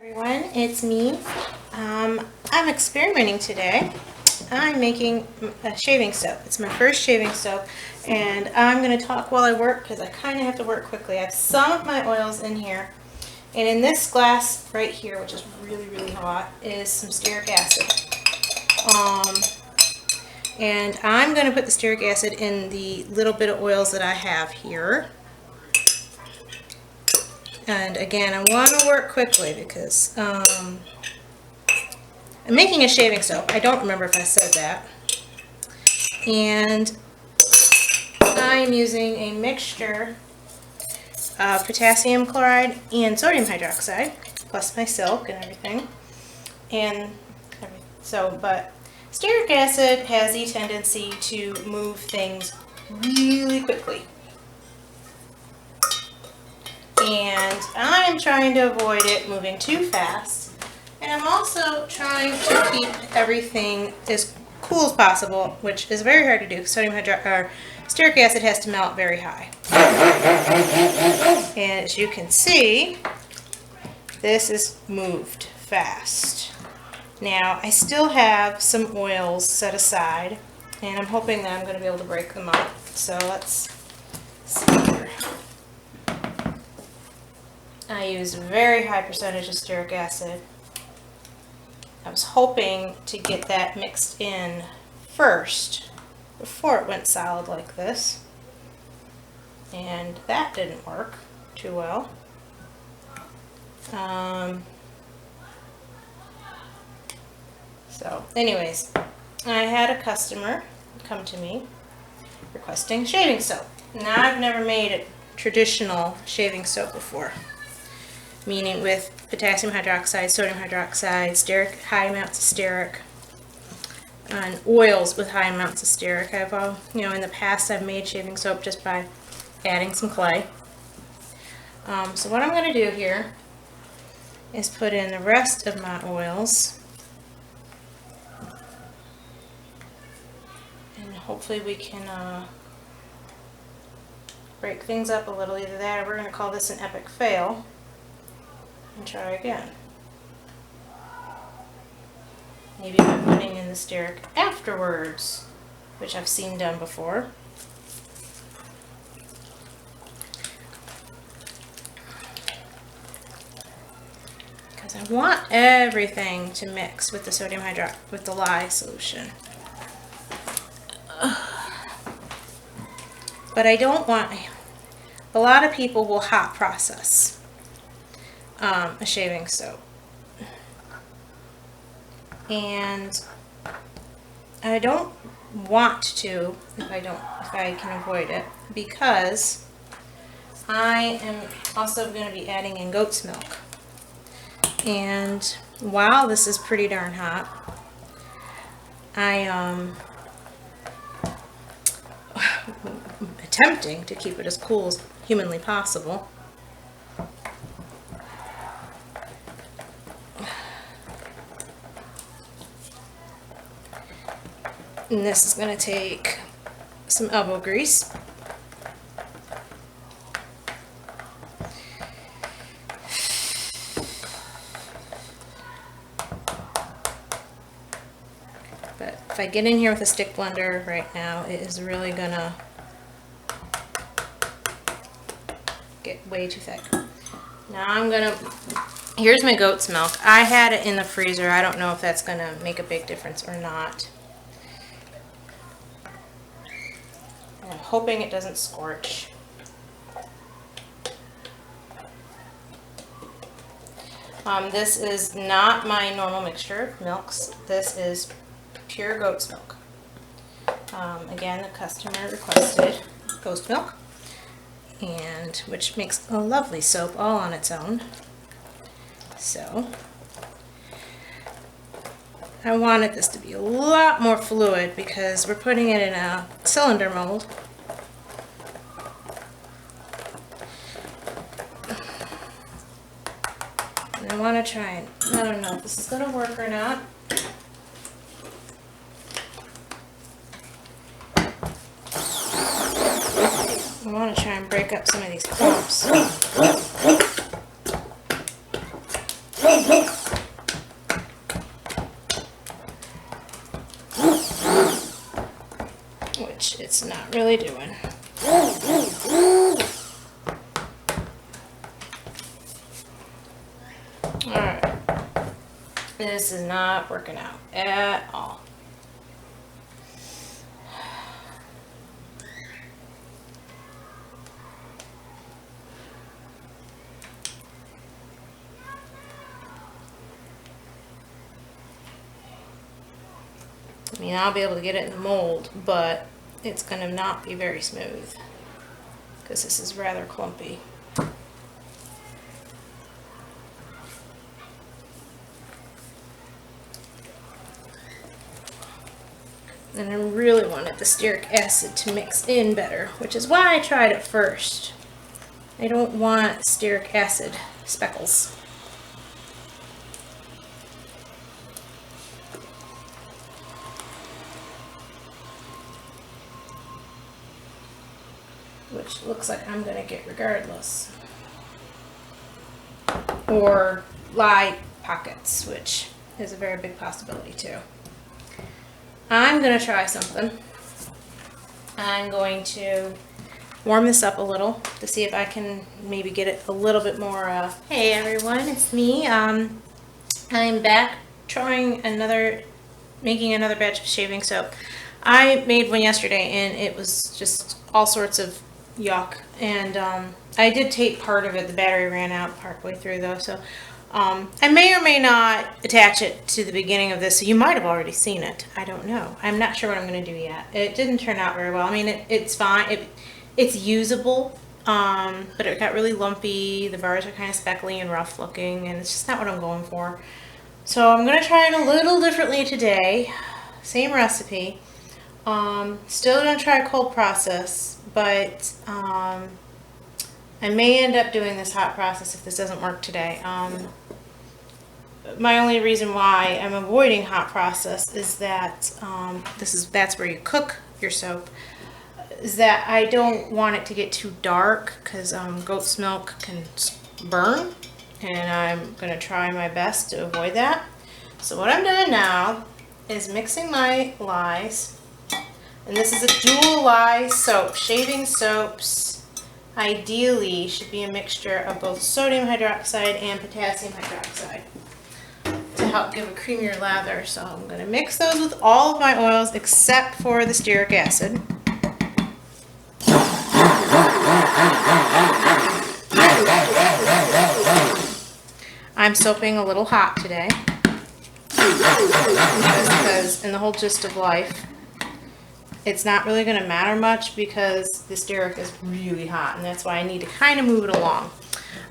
Everyone, it's me. I'm experimenting today. I'm making a shaving soap. It's my first shaving soap, and I'm going to talk while I work because I kind of have to work quickly. I have some of my oils in here, and in this glass right here, which is really hot, is some stearic acid. And I'm going to put the stearic acid in the little bit of oils that I have here. And again, I want to work quickly because I'm making a shaving soap. I don't remember if I said that. And I'm using a mixture of potassium chloride and sodium hydroxide, plus my silk and everything. But stearic acid has the tendency to move things really quickly. And I'm trying to avoid it moving too fast. And I'm also trying to keep everything as cool as possible, which is very hard to do. Stearic acid has to melt very high. And as you can see, this is moved fast. Now, I still have some oils set aside, and I'm hoping that I'm going to be able to break them up. So let's see here. I use a very high percentage of stearic acid. I was hoping to get that mixed in first before it went solid like this, and that didn't work too well. So anyways, I had a customer come to me requesting shaving soap. Now, I've never made a traditional shaving soap before, meaning with potassium hydroxide, sodium hydroxide, stearic, high amounts of stearic, and oils with high amounts of stearic. In the past I've made shaving soap just by adding some clay. So what I'm going to do here is put in the rest of my oils, and hopefully we can break things up a little. Either that or we're going to call this an epic fail and try again. Maybe by putting in the stearic afterwards, which I've seen done before. Because I want everything to mix with the with the lye solution. But I don't want. A lot of people will hot process a shaving soap, and I don't want to if I can avoid it, because I am also going to be adding in goat's milk. And while this is pretty darn hot, I am attempting to keep it as cool as humanly possible. And this is going to take some elbow grease. But if I get in here with a stick blender right now, it is really going to get way too thick. Now here's my goat's milk. I had it in the freezer. I don't know if that's going to make a big difference or not. I'm hoping it doesn't scorch. This is not my normal mixture of milks. This is pure goat's milk. Again, the customer requested goat's milk, and which makes a lovely soap all on its own. So I wanted this to be a lot more fluid because we're putting it in a cylinder mold. And I want to try I don't know if this is going to work or not. I want to try and break up some of these clumps. it's not really doing. Alright. This is not working out at all. I mean, I'll be able to get it in the mold, but it's going to not be very smooth because this is rather clumpy. And I really wanted the stearic acid to mix in better, which is why I tried it first. I don't want stearic acid speckles. Which looks like I'm going to get regardless. Or lye pockets, which is a very big possibility too. I'm going to try something. I'm going to warm this up a little to see if I can maybe get it a little bit more. Hey everyone, it's me. I'm back trying making another batch of shaving soap. I made one yesterday and it was just all sorts of yuck, and I did tape part of it. The battery ran out partway through though, so I may or may not attach it to the beginning of this, so you might have already seen it. I don't know. I'm not sure what I'm going to do yet. It didn't turn out very well. I mean, it's fine. It's usable, but it got really lumpy. The bars are kind of speckly and rough looking, and it's just not what I'm going for. So I'm going to try it a little differently today. Same recipe. Still going to try a cold process, but I may end up doing this hot process if this doesn't work today. My only reason why I'm avoiding hot process is that that's where you cook your soap. Is that I don't want it to get too dark because goat's milk can burn, and I'm going to try my best to avoid that. So what I'm doing now is mixing my lyes, and this is a dual lye soap. Shaving soaps ideally should be a mixture of both sodium hydroxide and potassium hydroxide to help give a creamier lather. So I'm going to mix those with all of my oils except for the stearic acid. I'm soaping a little hot today because in the whole gist of life, it's not really going to matter much because the stearic is really hot, and that's why I need to kind of move it along.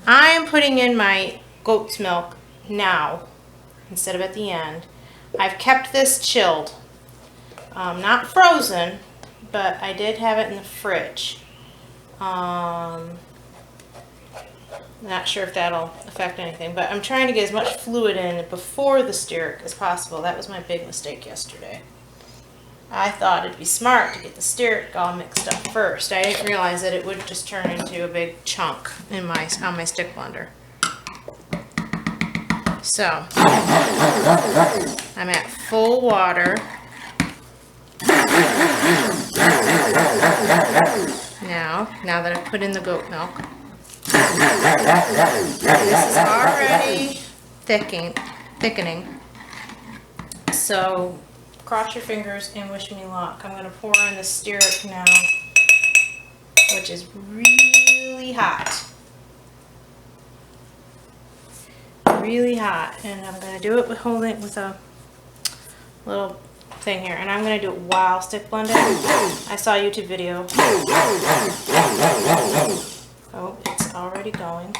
I am putting in my goat's milk now instead of at the end. I've kept this chilled, not frozen, but I did have it in the fridge. Not sure if that'll affect anything, but I'm trying to get as much fluid in before the stearic as possible. That was my big mistake yesterday. I thought it'd be smart to get the stearic all mixed up first. I didn't realize that it would just turn into a big chunk on my stick blender. So I'm at full water. Now that I've put in the goat milk. This is already thickening. So cross your fingers and wish me luck. I'm going to pour in the stearic now, which is really hot. Really hot. And I'm going to do it with holding it with a little thing here. And I'm going to do it while stick blending. I saw a YouTube video. Oh, it's already going.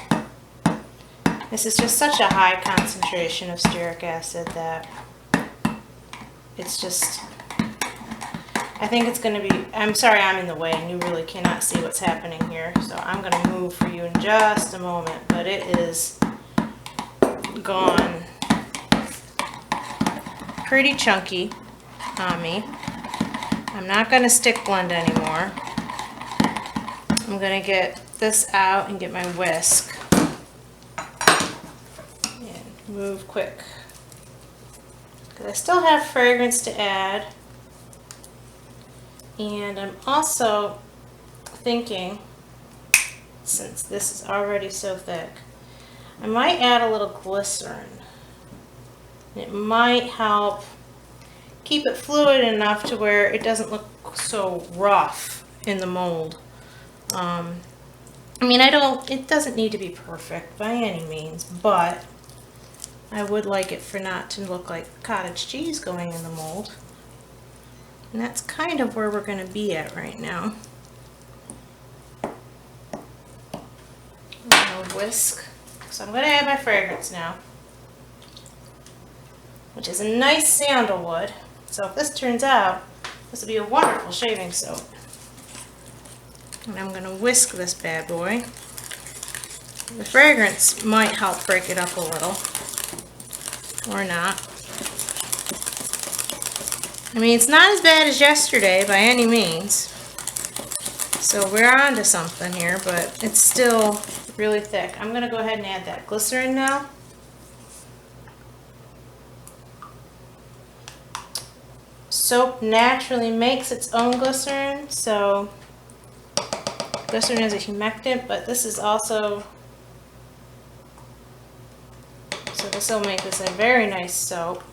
This is just such a high concentration of stearic acid that it's just, I think it's going to be, I'm sorry I'm in the way and you really cannot see what's happening here. So I'm going to move for you in just a moment, but it is gone pretty chunky on me. I'm not going to stick blend anymore. I'm going to get this out and get my whisk and move quick because I still have fragrance to add, And I'm also thinking, since this is already so thick, I might add a little glycerin. It might help keep it fluid enough to where it doesn't look so rough in the mold. I mean, it doesn't need to be perfect by any means, but I would like it for not to look like cottage cheese going in the mold. And that's kind of where we're going to be at right now. I'm going to whisk. So I'm going to add my fragrance now, which is a nice sandalwood. So if this turns out, this will be a wonderful shaving soap. And I'm going to whisk this bad boy. The fragrance might help break it up a little, or not. I mean, it's not as bad as yesterday by any means. So we're on to something here, but it's still really thick. I'm going to go ahead and add that glycerin now. Soap naturally makes its own glycerin, so glycerin is a humectant, but this is also, so this will make this a very nice soap,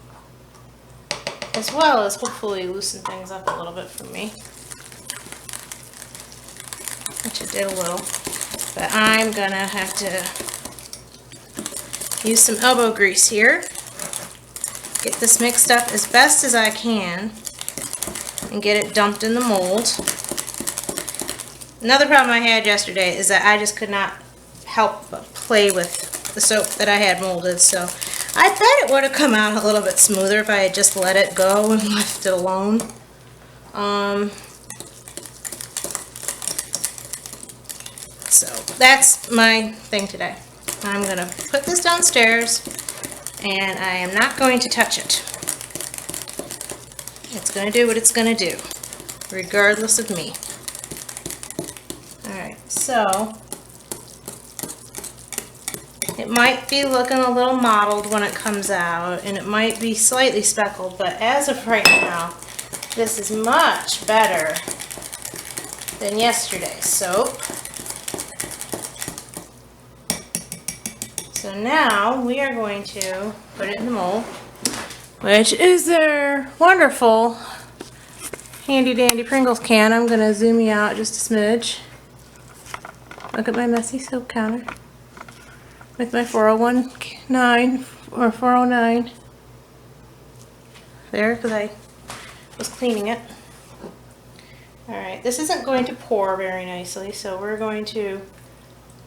as well as hopefully loosen things up a little bit for me, which it did a little. But I'm gonna have to use some elbow grease here, get this mixed up as best as I can, and get it dumped in the mold. Another problem I had yesterday is that I just could not help but play with the soap that I had molded, so I bet it would have come out a little bit smoother if I had just let it go and left it alone. So that's my thing today. I'm going to put this downstairs, and I am not going to touch it. It's going to do what it's going to do, regardless of me. Alright, so it might be looking a little mottled when it comes out, and it might be slightly speckled, but as of right now, this is much better than yesterday's soap. So now we are going to put it in the mold, which is their wonderful handy dandy Pringles can. I'm going to zoom you out just a smidge. Look at my messy soap counter with my 409 or 409 there, because I was cleaning it. Alright, this isn't going to pour very nicely, so we're going to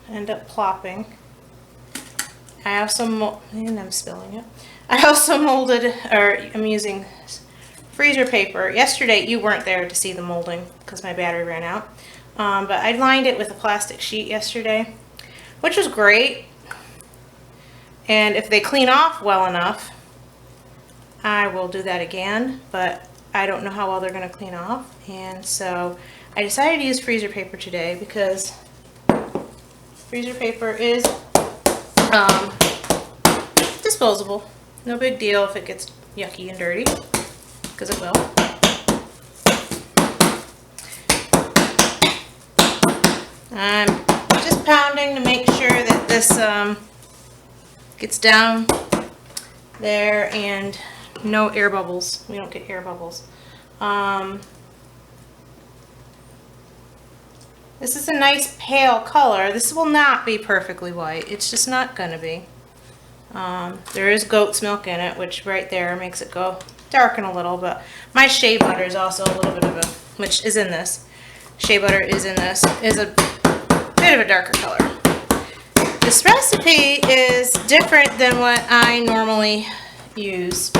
end up plopping. I also and I'm spilling it. I also molded, or I'm using freezer paper. Yesterday you weren't there to see the molding because my battery ran out. But I lined it with a plastic sheet yesterday, which was great. And if they clean off well enough, I will do that again, but I don't know how well they're going to clean off. And so I decided to use freezer paper today because freezer paper is disposable. No big deal if it gets yucky and dirty, because it will. I'm just pounding to make sure that this gets down there and no air bubbles. We don't get air bubbles. This is a nice pale color. This will not be perfectly white. It's just not going to be. There is goat's milk in it, which right there makes it go darken a little, but my shea butter is also a little bit of a, which is in this. Shea butter is in this, is a bit of a darker color. This recipe is different than what I normally use,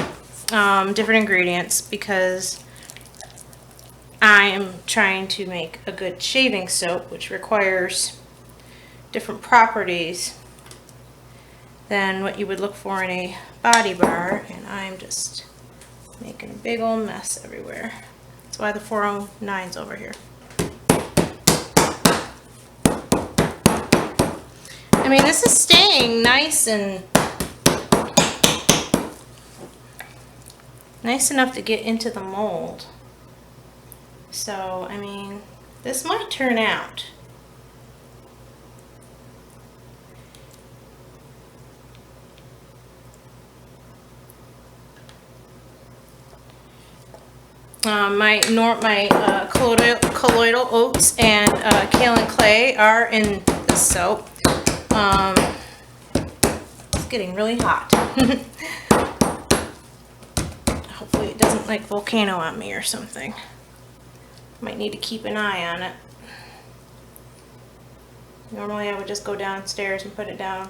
different ingredients, because I am trying to make a good shaving soap, which requires different properties than what you would look for in a body bar, and I'm just making a big old mess everywhere. That's why the 409's over here. I mean, this is staying nice and nice enough to get into the mold. So, I mean, this might turn out. My colloidal oats and kaolin clay are in the soap. It's getting really hot. Hopefully it doesn't like volcano on me or something. Might need to keep an eye on it. Normally I would just go downstairs and put it down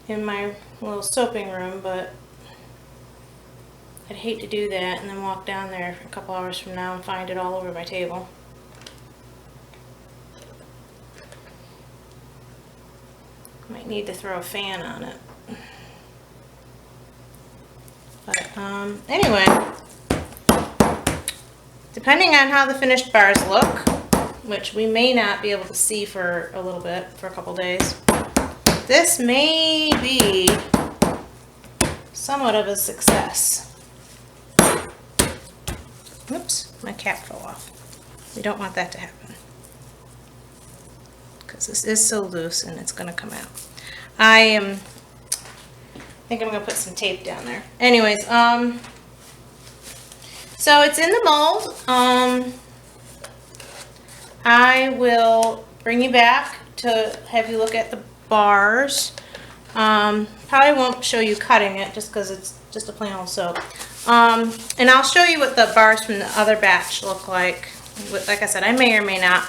in my little soaping room, but I'd hate to do that and then walk down there a couple hours from now and find it all over my table. Might need to throw a fan on it. But anyway, depending on how the finished bars look, which we may not be able to see for a little bit, for a couple days, this may be somewhat of a success. Oops, my cap fell off. We don't want that to happen, because this is so loose and it's going to come out. I think I'm going to put some tape down there. Anyways, so it's in the mold. I will bring you back to have you look at the bars. Probably won't show you cutting it just because it's just a plain old soap. And I'll show you what the bars from the other batch look like. Like I said, I may or may not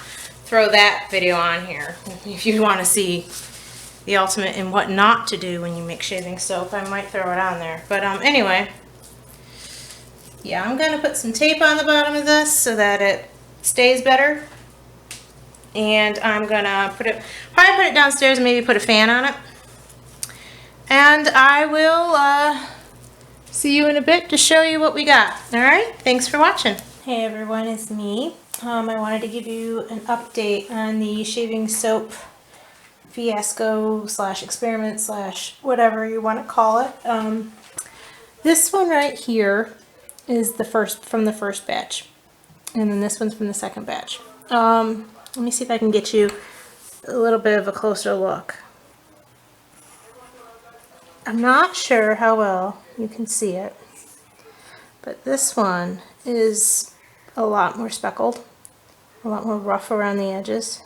throw that video on here if you want to see the ultimate in what not to do when you make shaving soap. I might throw it on there. But anyway, yeah, I'm going to put some tape on the bottom of this so that it stays better. And I'm going to probably put it downstairs and maybe put a fan on it. And I will see you in a bit to show you what we got. Alright, thanks for watching. Hey everyone, it's me. I wanted to give you an update on the shaving soap fiasco / experiment / whatever you want to call it. This one right here is the first from the first batch, and then this one's from the second batch. Let me see if I can get you a little bit of a closer look. I'm not sure how well you can see it, but this one is a lot more speckled, a lot more rough around the edges.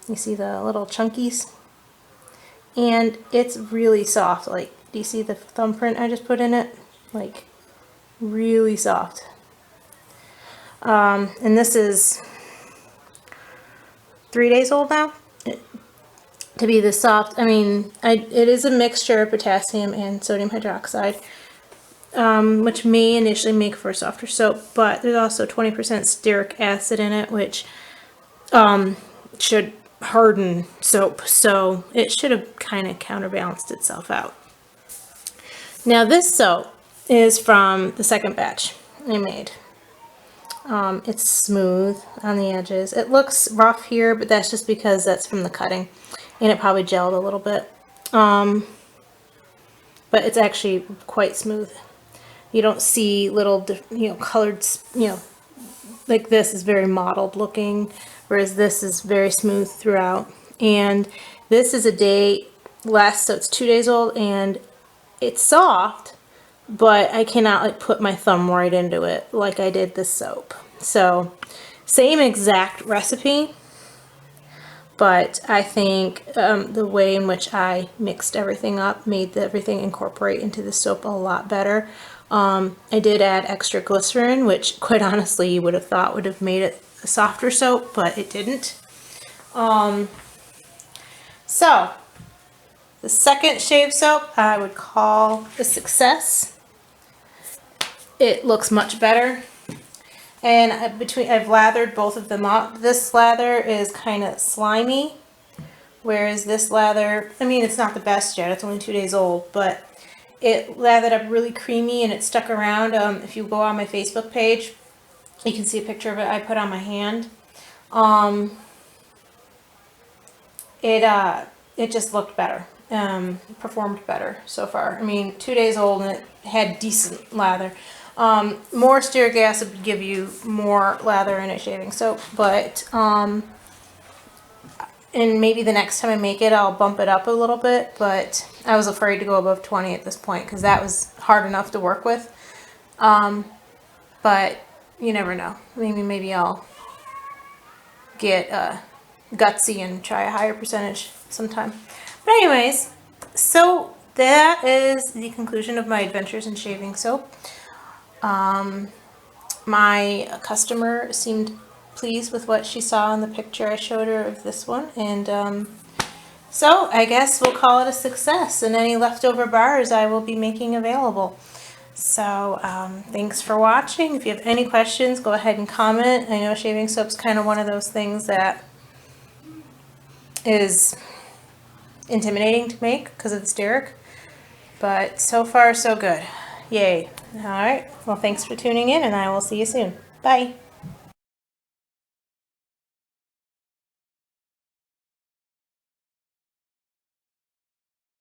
You see the little chunkies? And it's really soft. Like, do you see the thumbprint I just put in it? Like, really soft. And this is 3 days old now to be this soft. I mean, it is a mixture of potassium and sodium hydroxide, which may initially make for a softer soap, but there's also 20% stearic acid in it, which should harden soap, so it should have kind of counterbalanced itself out. Now this soap is from the second batch I made. It's smooth on the edges. It looks rough here, but that's just because that's from the cutting, and it probably gelled a little bit. But it's actually quite smooth. You don't see little, colored, like this is very mottled looking, whereas this is very smooth throughout. And this is a day less, so it's 2 days old, and it's soft, but I cannot like put my thumb right into it like I did this soap. So same exact recipe, but I think the way in which I mixed everything up made everything incorporate into the soap a lot better. I did add extra glycerin, which quite honestly you would have thought would have made it a softer soap, but it didn't. So the second shave soap I would call a success. It looks much better, and I've lathered both of them up. This lather is kind of slimy, whereas this lather, I mean, it's not the best yet, it's only 2 days old, but it lathered up really creamy and it stuck around. If you go on my Facebook page, you can see a picture of it I put on my hand. It just looked better, performed better so far. I mean, 2 days old and it had decent lather. More stearic acid would give you more lather in a shaving soap, but and maybe the next time I make it, I'll bump it up a little bit, but I was afraid to go above 20 at this point because that was hard enough to work with. But you never know. Maybe I'll get gutsy and try a higher percentage sometime. But anyways, so that is the conclusion of my adventures in shaving soap. My customer seemed pleased with what she saw in the picture I showed her of this one, and so I guess we'll call it a success, and any leftover bars I will be making available. So thanks for watching. If you have any questions, go ahead and comment. I know shaving soap's kind of one of those things that is intimidating to make because of the Stearic, but so far so good. Yay. All right, well, thanks for tuning in, and I will see you soon. Bye.